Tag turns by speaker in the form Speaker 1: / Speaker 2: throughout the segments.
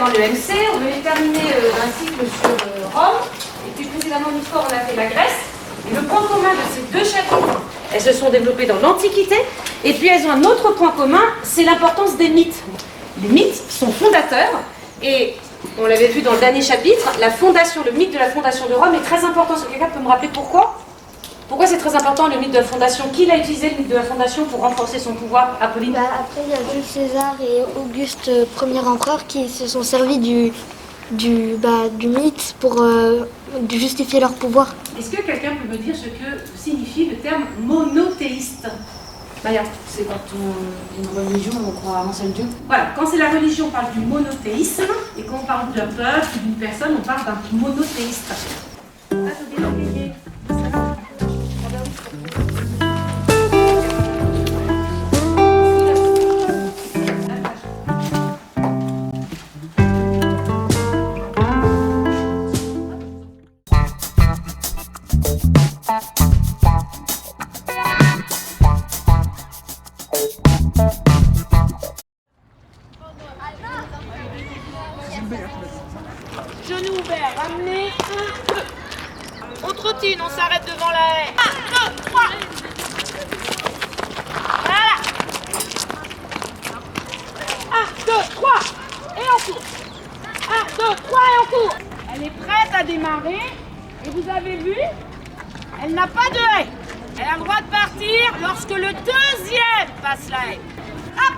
Speaker 1: dans l'EMC, on venait de terminer un cycle sur Rome, et puis précédemment une fois on a fait la Grèce. Et le point commun de ces deux chapitres, elles se sont développées dans l'Antiquité, et puis elles ont un autre point commun, c'est l'importance des mythes. Les mythes sont fondateurs, et on l'avait vu dans le dernier chapitre, la fondation, le mythe de la fondation de Rome est très important. Est-ce que quelqu'un peut me rappeler pourquoi? Pourquoi c'est très important le mythe de la fondation? Qui l'a utilisé le mythe de la fondation pour renforcer son pouvoir, Apolline?
Speaker 2: Après, il y a Jules César et Auguste, premier empereur, qui se sont servis du mythe pour justifier leur pouvoir.
Speaker 1: Est-ce que quelqu'un peut me dire ce que signifie le terme monothéiste? Maya, c'est quand une religion, on croit à un seul Dieu. Voilà, quand c'est la religion, on parle du monothéisme, et quand on parle d'un peuple ou d'une personne, on parle d'un monothéiste.
Speaker 3: Genou ouvert, ramenez, 1, 2. On trottine, on s'arrête devant la haie. 1, 2, 3. Voilà. 1, 2, 3. Et on court. 1, 2, 3 et on court. Elle est prête à démarrer. Et vous avez vu, elle n'a pas de haie. Elle a le droit de partir lorsque le deuxième passe la haie. Hop.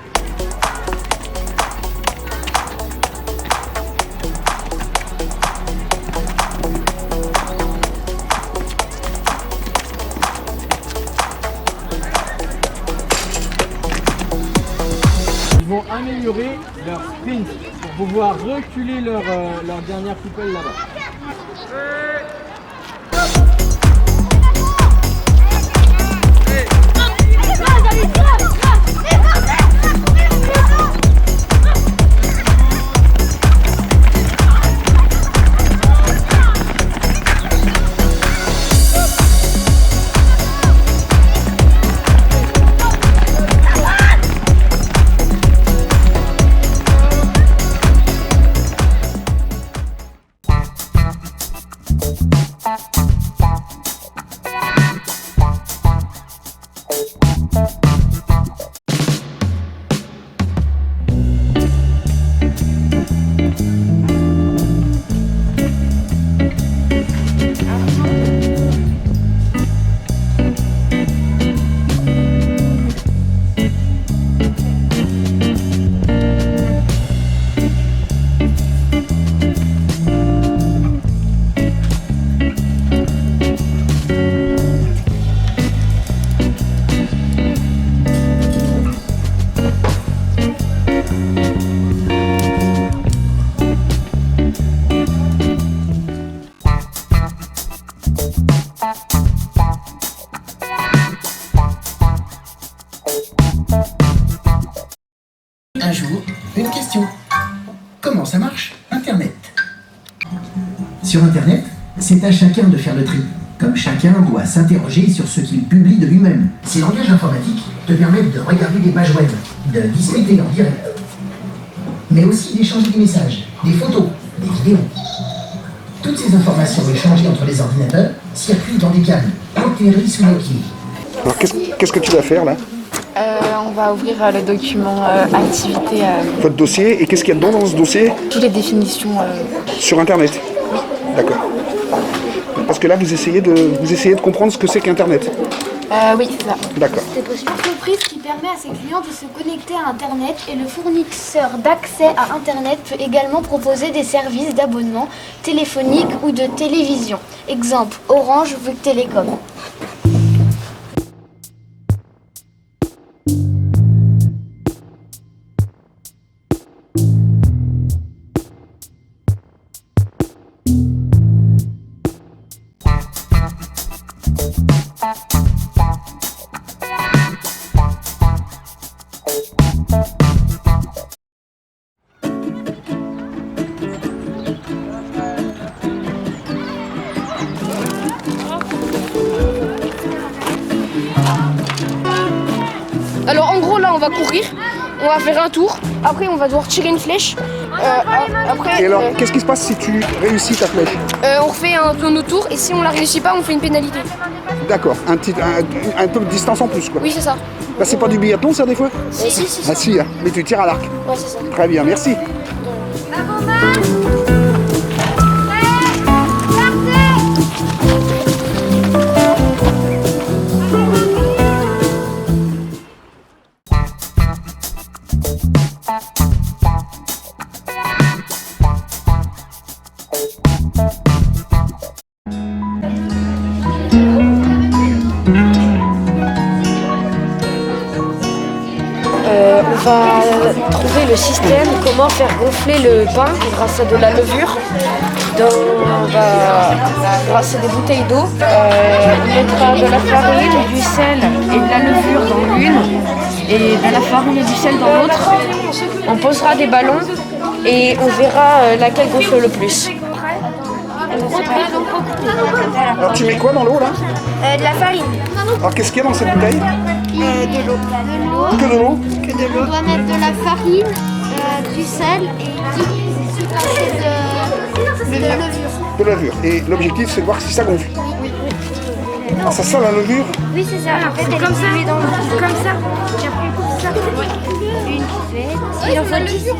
Speaker 4: Ils vont améliorer leur sprint pour pouvoir reculer leur dernière coupelle là-bas.
Speaker 5: Un jour, une question. Comment ça marche, Internet? Sur Internet, c'est à chacun de faire le tri. Comme chacun doit s'interroger sur ce qu'il publie de lui-même. Ces langages informatiques te permettent de regarder des pages web, de discuter en direct, mais aussi d'échanger des messages, des photos, des vidéos. Toutes ces informations échangées entre les ordinateurs circulent dans des câbles enterrés sous nos pieds.
Speaker 6: Alors qu'est-ce que tu vas faire là?
Speaker 7: On va ouvrir le document activité.
Speaker 6: Votre dossier, et qu'est-ce qu'il y a dedans dans ce dossier?
Speaker 7: Toutes les définitions.
Speaker 6: Sur Internet? D'accord. Parce que là, vous essayez de comprendre ce que c'est qu'Internet.
Speaker 7: Oui, c'est ça.
Speaker 6: D'accord.
Speaker 2: C'est une entreprise qui permet à ses clients de se connecter à Internet, et le fournisseur d'accès à Internet peut également proposer des services d'abonnement téléphonique ou de télévision. Exemple, Orange, Bouygues Télécom.
Speaker 8: Alors en gros là on va courir, on va faire un tour, après on va devoir tirer une flèche Après,
Speaker 6: Et alors, qu'est-ce qui se passe si tu réussis ta flèche?
Speaker 8: on refait un tour autour et si on la réussit pas, on fait une pénalité.
Speaker 6: D'accord, un peu de distance en plus, quoi.
Speaker 8: Oui, c'est ça.
Speaker 6: Bah, c'est pas du biathlon, ça, des fois?
Speaker 8: Si.
Speaker 6: Ah si, hein. Mais tu tires à l'arc.
Speaker 8: Ouais, c'est ça.
Speaker 6: Très bien, merci.
Speaker 2: On va trouver le système, comment faire gonfler le pain grâce à de la levure. Grâce à des bouteilles d'eau, on mettra de la farine, du sel et de la levure dans l'une et de la farine et du sel dans l'autre. On posera des ballons et on verra laquelle gonfle le plus.
Speaker 6: Alors, tu mets quoi dans l'eau, là?
Speaker 2: De la farine.
Speaker 6: Alors, qu'est-ce qu'il y a dans cette bouteille?
Speaker 2: De l'eau.
Speaker 6: Que de l'eau?
Speaker 2: On doit mettre de la farine, du sel et passer de levure.
Speaker 6: De la levure. Et l'objectif, c'est de voir si ça gonfle. Ah, ça sent la levure?
Speaker 2: Oui, c'est ça. En fait, elle est diluée dans l'eau. Comme ça. Et après, on coupe ça. Une fête. Il en faut 10.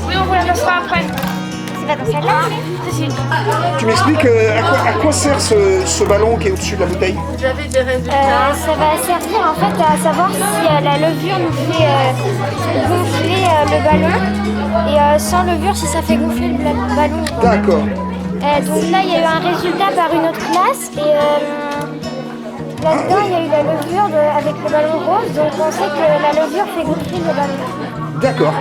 Speaker 3: Oui, on vous la passera après.
Speaker 2: C'est pas dans celle-là?
Speaker 6: Tu m'expliques à quoi sert ce ballon qui est au-dessus de la bouteille?
Speaker 2: Ça va servir en fait à savoir si la levure nous fait gonfler le ballon et sans levure si ça fait gonfler le ballon ou pas.
Speaker 6: D'accord.
Speaker 2: Donc là il y a eu un résultat par une autre classe et là-dedans il y a eu la levure avec le ballon rose, donc on sait que la levure fait gonfler le ballon.
Speaker 6: D'accord.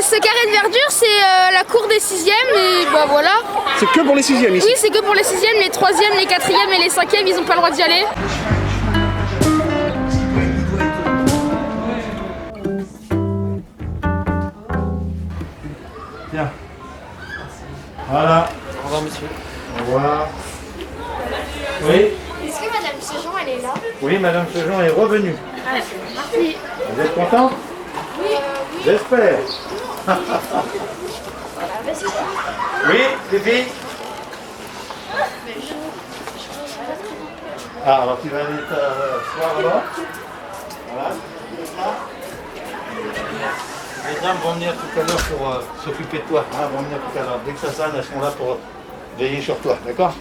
Speaker 8: Ce carré de verdure, c'est la cour des 6e et bah voilà.
Speaker 6: C'est que pour les 6e ici?
Speaker 8: Oui, c'est que pour les 6e, les 3e, les 4e et les 5e, ils n'ont pas le droit d'y aller.
Speaker 9: Tiens. Voilà. Au revoir, monsieur. Au revoir. Oui.
Speaker 2: Est-ce que Madame Sejean elle est là?
Speaker 9: Oui, Madame Sejean est revenue.
Speaker 2: Merci.
Speaker 9: Vous êtes content? Oui. J'espère. Oui, Fifi. Ah, alors tu vas aller t'asseoir là-bas. Voilà. Les dames vont venir tout à l'heure pour s'occuper de toi. Vont venir tout à l'heure. Dès que ça sonne, elles sont là pour veiller sur toi. D'accord?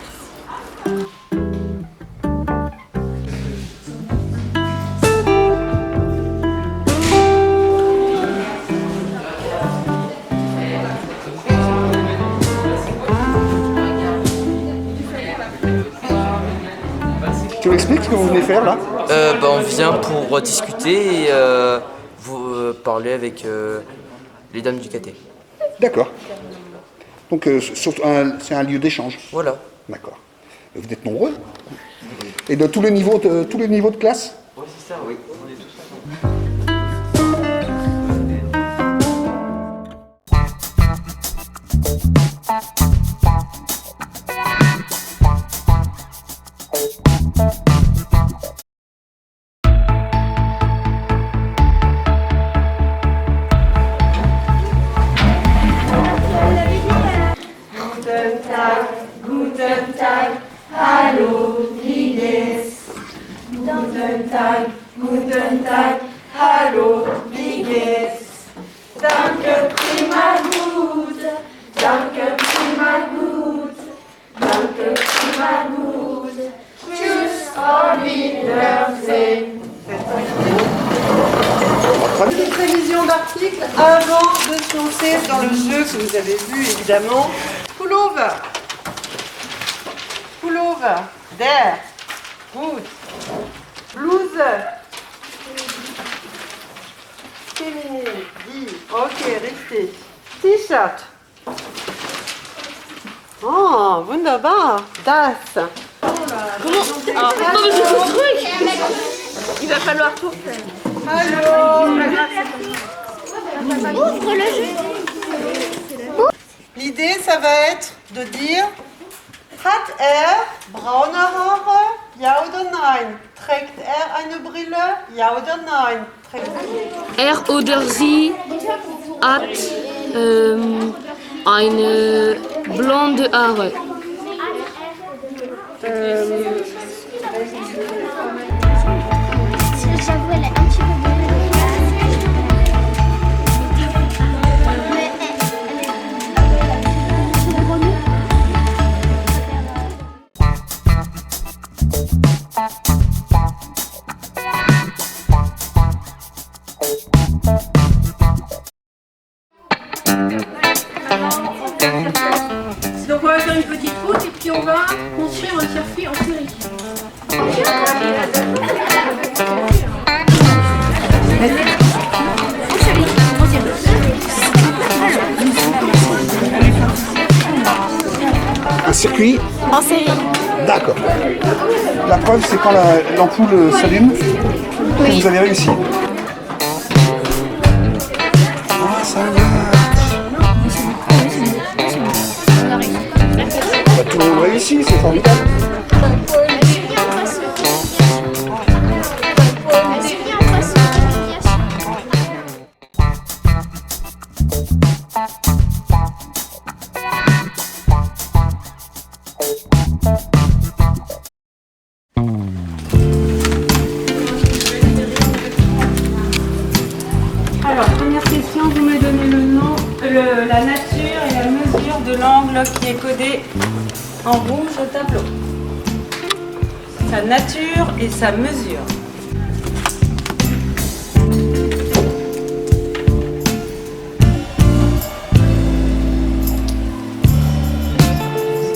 Speaker 6: Tu m'expliques ce que vous venez faire là?
Speaker 10: On vient pour discuter et vous parler avec les dames du caté.
Speaker 6: D'accord. Donc c'est un lieu d'échange.
Speaker 10: Voilà.
Speaker 6: D'accord. Vous êtes nombreux? Et de tous les niveaux de classe?
Speaker 10: Oui, c'est ça, oui. On est tous
Speaker 1: Guten Tag, hallo, wie geht's? Guten Tag, hallo, wie geht's? Danke, prima gut, danke, prima gut, danke, prima gut. Tschüss, auf Wiedersehen.
Speaker 11: Petite révision d'articles avant de se lancer dans le jeu que vous avez vu évidemment. Pullover. Pullover. Der. Gut. Blouse. Féminine. Die. Ok, richtig. T-Shirt. Oh, wunderbar. Das.
Speaker 8: Il va falloir tout faire.
Speaker 11: Allô.
Speaker 8: Ouvre le jeu.
Speaker 11: L'idée, ça va être de dire Hat braune Haare, ja oder nein? Trägt eine Brille, ja oder nein?
Speaker 1: Er oder sie hat eine blonde Haare.
Speaker 2: J'avoue, elle est un petit peu
Speaker 3: Donc on va faire une petite pause et puis on va construire un circuit en série.
Speaker 6: Un circuit
Speaker 8: En série.
Speaker 6: D'accord. La preuve, c'est quand l'ampoule s'allume que vous avez réussi. Ah, ça marche. Bah, tout le monde réussit, c'est formidable.
Speaker 3: Alors, première question, vous me donnez le nom, la nature et la mesure de l'angle qui est codé en rouge au tableau. Sa nature et sa mesure.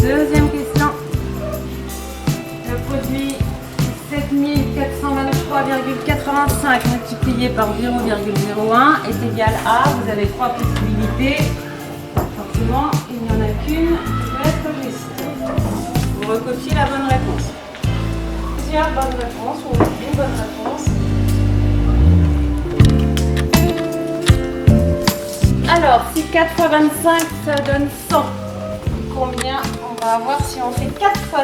Speaker 3: Deuxième question. Le produit 7423,85 multiplié par 0,01 est égal à, vous avez trois possibilités. Forcément, il n'y en a qu'une qui peut être juste. Vous recopiez la bonne réponse. Plusieurs bonnes réponses ou une bonne réponse. Alors, si 4 x 25, ça donne 100. Combien on va avoir si on fait 4 x 0,25?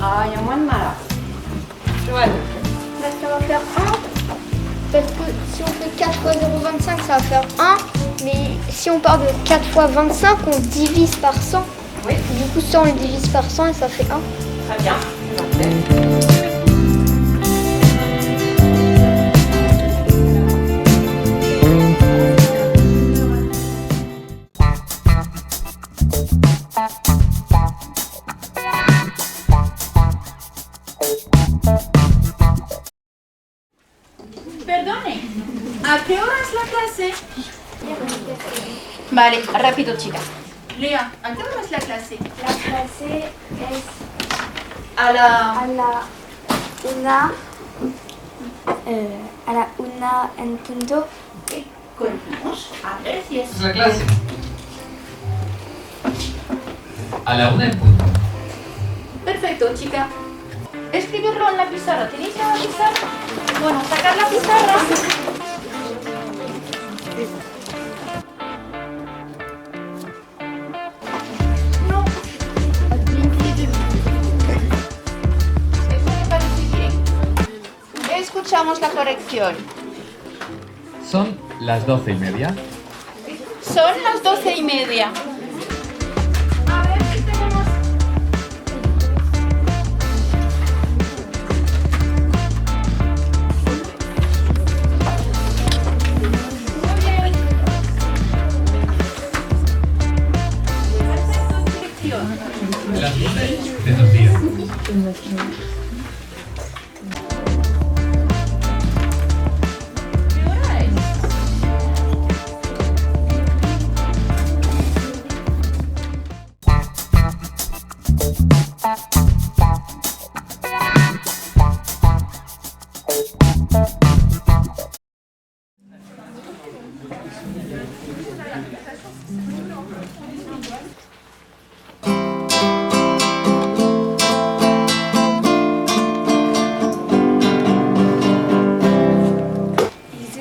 Speaker 3: Ah, il y a moins de mal là. Joanne.
Speaker 2: Ça va faire 1. Parce que si on fait 4 x 0,25, ça va faire 1. Mais si on part de 4 x 25, on divise par 100.
Speaker 3: Oui.
Speaker 2: Du coup, 100, on le divise par 100 et ça fait 1.
Speaker 3: Très bien. Parfait.
Speaker 8: Perdone, ¿a qué hora es la clase? Vale, rápido, chicas. Lea, ¿a qué hora es la clase?
Speaker 2: La clase es
Speaker 8: A la...
Speaker 2: a la una en punto.
Speaker 8: Continuamos. A ver si es...
Speaker 12: La clase. A la 1 en punto.
Speaker 8: Perfecto, chica. Escribirlo en la pizarra. ¿Tenéis la pizarra? Bueno, sacar la pizarra. No. Eso me parece bien. Escuchamos la corrección.
Speaker 12: Son las 12:30.
Speaker 8: Son las 12:30. A ver si tenemos...
Speaker 12: Las 12 de 2 días.
Speaker 8: ¿Qué hora es?
Speaker 13: Ils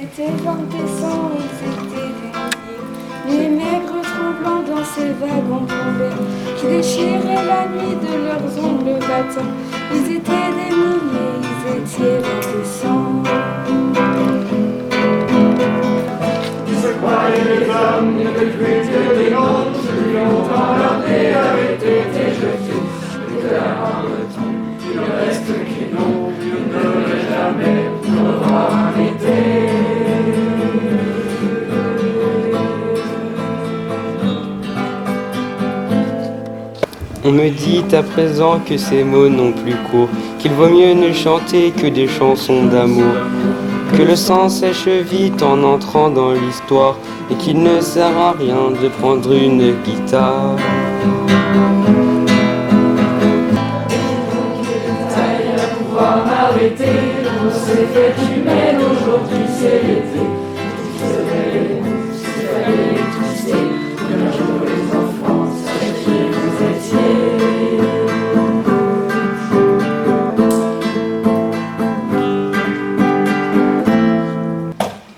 Speaker 13: étaient 20 décembre, ils étaient des milliers, les maigres tremblants dans ces wagons plombés, qui déchiraient la nuit de leurs ongles battants. Ils étaient des milliers, ils étaient 20 décembre.
Speaker 14: Ils se croyaient les hommes, les buts et des nôtres, qui ont dans leur nez avaient été jetés. Et un retour, il reste qui n'ont, ne devraient jamais revoir un été.
Speaker 15: On me dit à présent que ces mots n'ont plus cours, qu'il vaut mieux ne chanter que des chansons d'amour, que le sang sèche vite en entrant dans l'histoire et qu'il ne sert à rien de prendre une guitare.
Speaker 14: Pouvoir m'arrêter, on s'est fait humaine, aujourd'hui c'est l'été. Un jour les enfants, sachez qui vous étiez.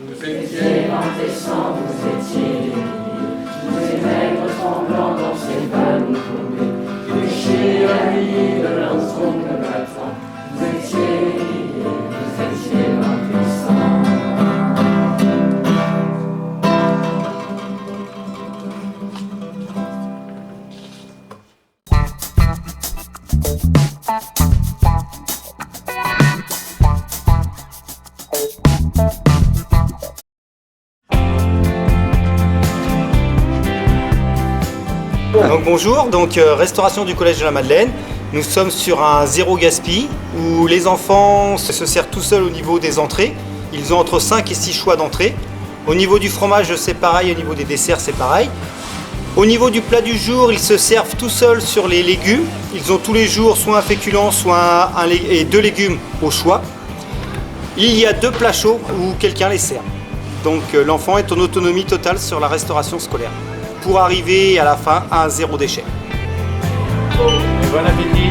Speaker 14: Vous étiez en décembre, vous étiez des milliers, tous ces maigres tremblants dans ces vannes tombées, qui déchirent la nuit de leurs ongles battants. Vous étiez liés, vous étiez impuissants.
Speaker 16: Donc bonjour, restauration du Collège de la Madeleine. Nous sommes sur un zéro gaspille où les enfants se servent tout seuls au niveau des entrées. Ils ont entre 5 et 6 choix d'entrée. Au niveau du fromage c'est pareil, au niveau des desserts c'est pareil. Au niveau du plat du jour, ils se servent tout seuls sur les légumes. Ils ont tous les jours soit un féculent, soit et 2 légumes au choix. Il y a 2 plats chauds où quelqu'un les sert. Donc l'enfant est en autonomie totale sur la restauration scolaire pour arriver à la fin à un zéro déchet.
Speaker 9: Bon appétit.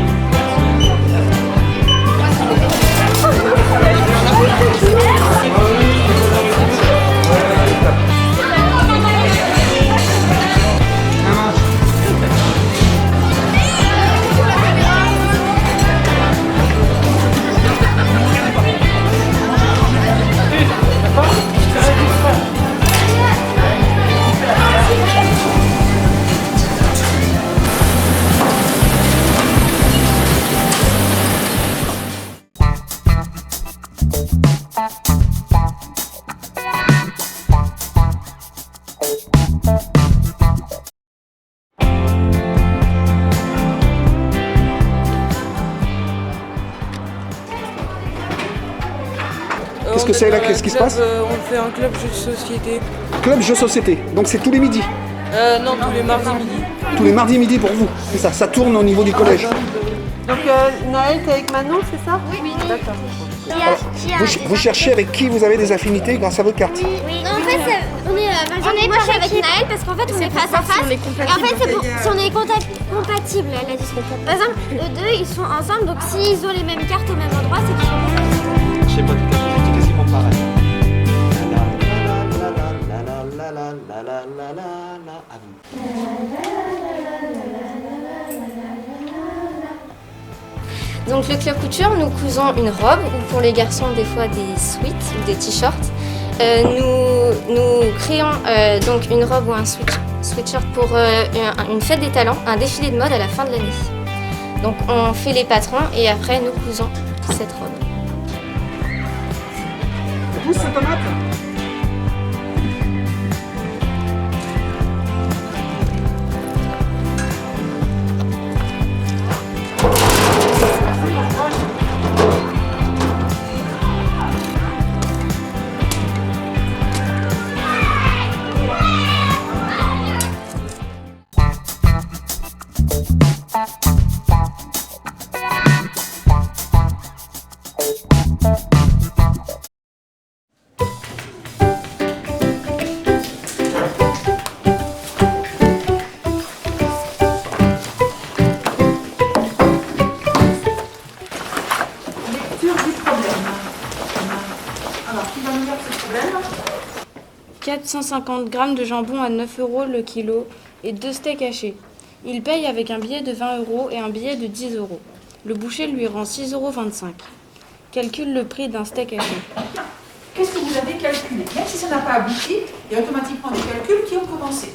Speaker 6: Qu'est-ce que c'est là? Qu'est-ce qui se passe?
Speaker 17: On fait un club jeu de société.
Speaker 6: Club jeu société, donc c'est tous les midis?
Speaker 17: Non, tous les mardis midi.
Speaker 6: Tous les mardis midi pour vous, c'est ça, ça tourne au niveau du collège.
Speaker 11: Donc Naël, t'es avec Manon, c'est ça?
Speaker 2: Oui.
Speaker 11: D'accord.
Speaker 6: Alors, vous cherchez avec qui vous avez des affinités grâce à votre carte?
Speaker 2: Oui. Non, en fait, moi je suis avec Naël parce qu'en fait on est face à face. Et en fait c'est pour si on est compatible, elle a dit. Par exemple, eux deux ils sont ensemble, donc s'ils ont les mêmes cartes au même endroit, c'est qu'ils sont compatibles.
Speaker 6: Je sais pas, c'est quasiment pareil.
Speaker 18: Donc le club couture, nous cousons une robe ou pour les garçons des fois des sweats ou des t-shirts. Nous créons donc une robe ou un sweatshirt pour une fête des talents, un défilé de mode à la fin de l'année. Donc on fait les patrons et après nous cousons cette robe.
Speaker 6: Pousse cette tomate.
Speaker 13: 450 g de jambon à 9 € le kilo et 2 steaks hachés. Il paye avec un billet de 20 € et un billet de 10 €. Le boucher lui rend 6,25 €. Calcule le prix d'un steak haché.
Speaker 3: Qu'est-ce que vous avez calculé? Même si ça n'a pas abouti, il y a automatiquement des calculs qui ont commencé.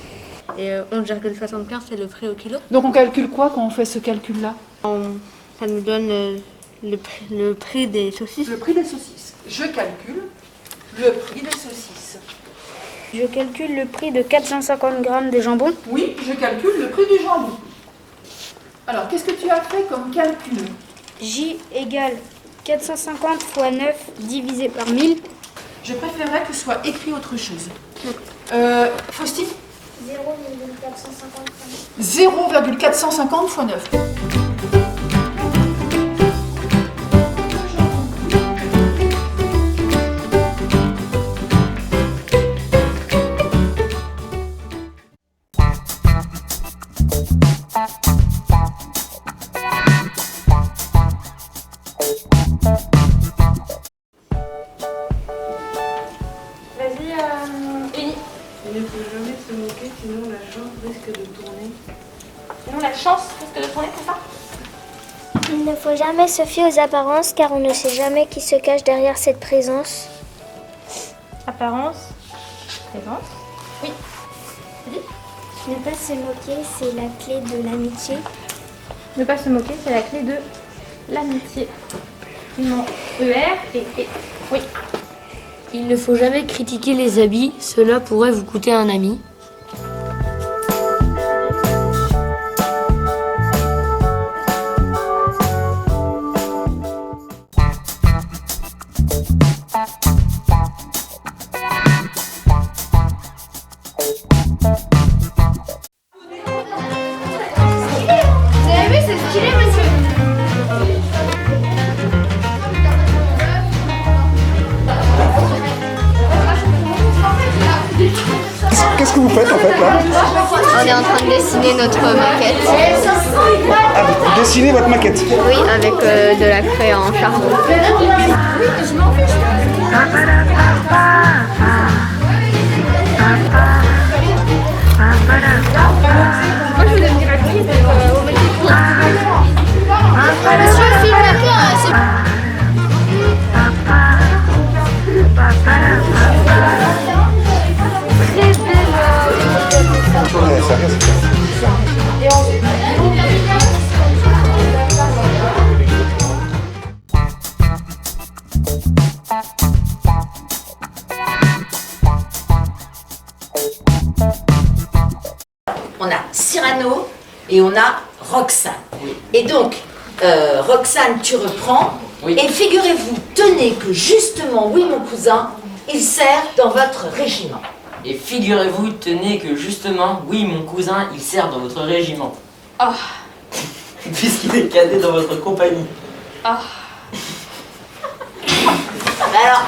Speaker 18: Et 11,75 c'est le prix au kilo.
Speaker 3: Donc on calcule quoi quand on fait ce calcul-là?
Speaker 18: Ça nous donne le prix des saucisses.
Speaker 3: Le prix des saucisses. Je calcule le prix des saucisses.
Speaker 2: Je calcule le prix de 450 g de jambon.
Speaker 3: Oui, je calcule le prix du jambon. Alors, qu'est-ce que tu as fait comme calcul?
Speaker 2: J égale 450 fois 9 divisé par 1000.
Speaker 3: Je préférerais que ce soit écrit autre chose. Faustine? 0,450 fois 9.
Speaker 13: Vas-y, Ellie. Il ne faut jamais se moquer, sinon la chance risque de tourner.
Speaker 1: Sinon la chance risque de tourner, c'est ça?
Speaker 2: Il ne faut jamais se fier aux apparences car on ne sait jamais qui se cache derrière cette présence.
Speaker 1: Apparence. Présence. Oui.
Speaker 2: Ne pas se moquer, c'est la clé de l'amitié.
Speaker 1: Ne pas se moquer, c'est la clé de l'amitié. Non. ER et E. Oui.
Speaker 18: Il ne faut jamais critiquer les habits, cela pourrait vous coûter un ami.
Speaker 2: Vous avez vu, c'est stylé, monsieur.
Speaker 6: Qu'est-ce que vous faites en fait là?
Speaker 18: On est en train de dessiner notre maquette.
Speaker 6: Ah, vous dessinez votre maquette?
Speaker 18: Oui, avec de la craie en charbon.
Speaker 13: Moi, je vous donne gratuit au
Speaker 6: Ouais, ça reste.
Speaker 19: On a Cyrano et on a Roxane. Et donc, Roxane, tu reprends. Et figurez-vous, tenez que justement, oui mon cousin, il sert dans votre régiment.
Speaker 10: Et figurez-vous, tenez que justement, oui, mon cousin, il sert dans votre régiment.
Speaker 1: Oh.
Speaker 10: Puisqu'il est cadet dans votre compagnie.
Speaker 1: Oh.
Speaker 19: Alors,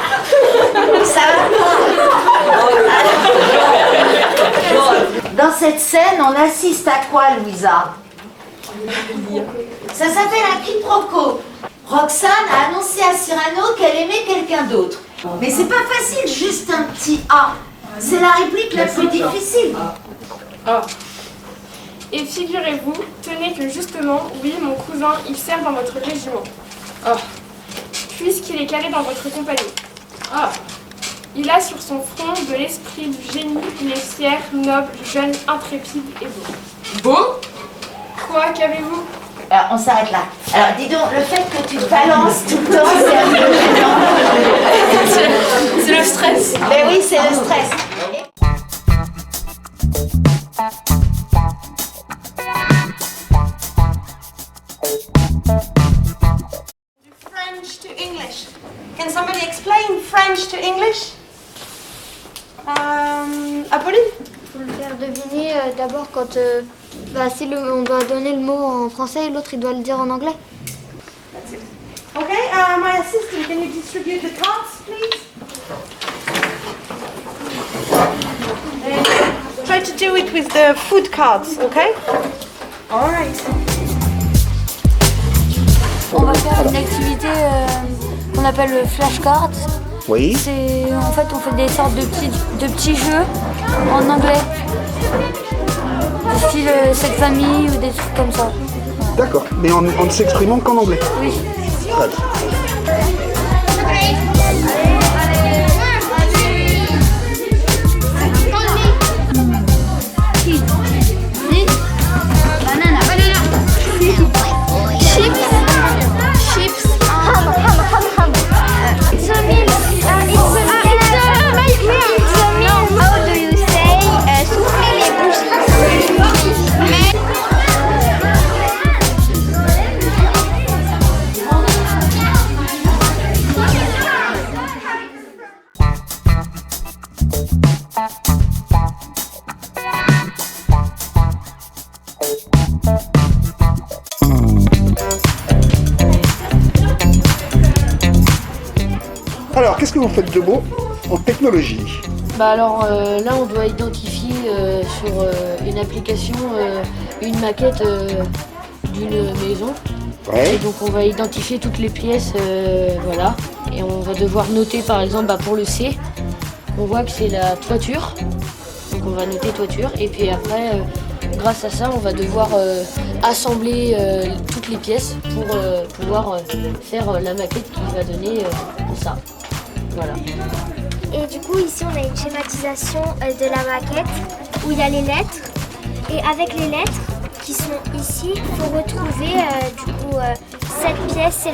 Speaker 19: ça va. Dans cette scène, on assiste à quoi, Louisa? Ça s'appelle un quiproquo. Roxane a annoncé à Cyrano qu'elle aimait quelqu'un d'autre. Mais c'est pas facile, juste un petit A. C'est la réplique la plus difficile.
Speaker 13: Oh. Et figurez-vous, tenez que justement, oui, mon cousin, il sert dans votre régiment. Oh. Puisqu'il est calé dans votre compagnie. Oh. Il a sur son front de l'esprit du génie, il est fier, noble, jeune, intrépide et beau. Beau? Quoi, qu'avez-vous?
Speaker 19: Alors, on s'arrête là. Alors, dis donc, le fait que tu te balances tout le temps, c'est un peu gênant.
Speaker 1: C'est le stress.
Speaker 19: Mais oui, c'est le stress.
Speaker 11: French to English. Can somebody explain French to English? Apolline?
Speaker 2: Il faut le faire deviner d'abord quand si on doit donner le mot en français et l'autre il doit le dire en anglais.
Speaker 11: Okay, my assistant, can you distribute the cards, please? Try to do it with the food cards, okay? All right.
Speaker 2: On va faire une activité qu'on appelle le flashcard.
Speaker 6: Oui.
Speaker 13: En fait, on fait des sortes de petits jeux en anglais. Du style cette famille ou des trucs comme ça.
Speaker 6: D'accord, mais en ne s'exprimant qu'en anglais.
Speaker 13: Oui.
Speaker 6: Très bien. Alors, qu'est-ce que vous faites de beau en technologie?
Speaker 20: Bah alors là, on doit identifier sur une application une maquette d'une maison.
Speaker 6: Ouais.
Speaker 20: Et donc on va identifier toutes les pièces, voilà. Et on va devoir noter par exemple pour le C, on voit que c'est la toiture. Donc on va noter toiture et puis après, grâce à ça, on va devoir assembler toutes les pièces pour pouvoir faire la maquette qui va donner ça. Voilà.
Speaker 2: Et du coup, ici, on a une schématisation de la maquette où il y a les lettres. Et avec les lettres qui sont ici, il faut retrouver cette pièce,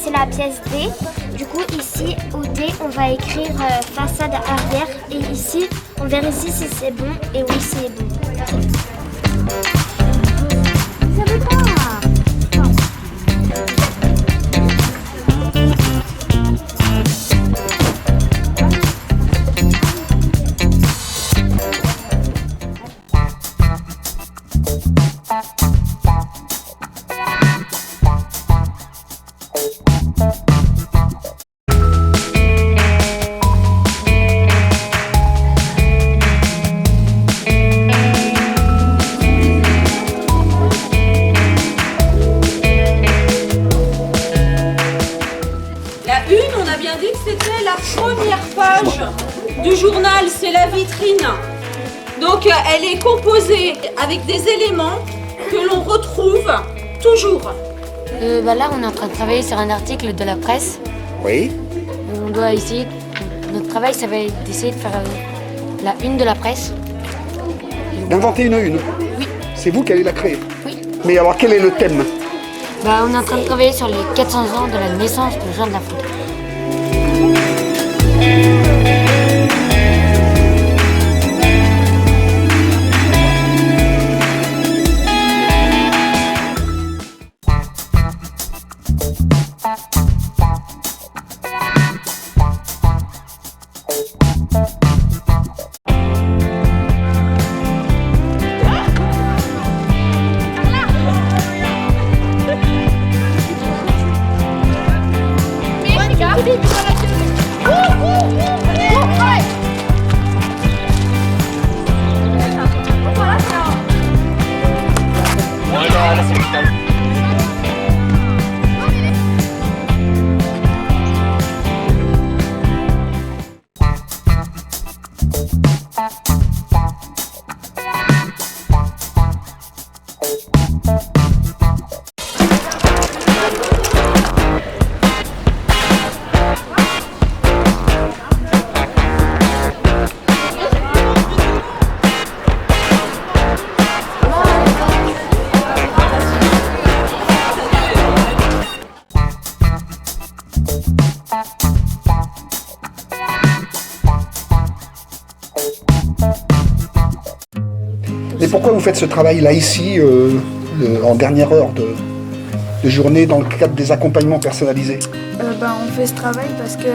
Speaker 2: c'est la pièce D. Du coup, ici, au D, on va écrire façade arrière. Et ici, on vérifie si c'est bon. Et oui, c'est bon. Vous savez pas?
Speaker 1: Du journal, c'est la vitrine. Donc elle est composée avec des éléments que l'on retrouve toujours.
Speaker 20: Là, on est en train de travailler sur un article de la presse.
Speaker 6: Oui.
Speaker 20: On doit essayer, notre travail, ça va être d'essayer de faire la une de la presse.
Speaker 6: D'inventer une une?
Speaker 20: Oui.
Speaker 6: C'est vous qui allez la créer?
Speaker 20: Oui.
Speaker 6: Mais alors, quel est le thème?
Speaker 20: On est en train de travailler sur les 400 ans de la naissance de Jean de La Fontaine.
Speaker 6: Mais pourquoi vous faites ce travail-là ici, en dernière heure de journée, dans le cadre des accompagnements personnalisés?
Speaker 13: On fait ce travail parce que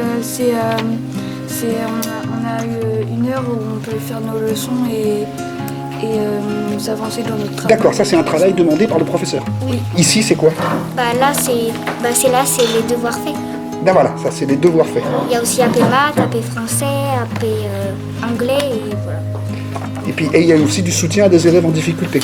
Speaker 13: on a une heure où on peut faire nos leçons et avancer dans notre travail.
Speaker 6: D'accord, ça c'est un travail demandé par le professeur.
Speaker 13: Oui.
Speaker 6: Ici c'est quoi?
Speaker 2: Là, c'est les devoirs faits.
Speaker 6: Ben voilà, ça c'est les devoirs faits.
Speaker 2: Il y a aussi AP maths, AP français, AP anglais et voilà.
Speaker 6: Et puis il y a aussi du soutien à des élèves en difficulté.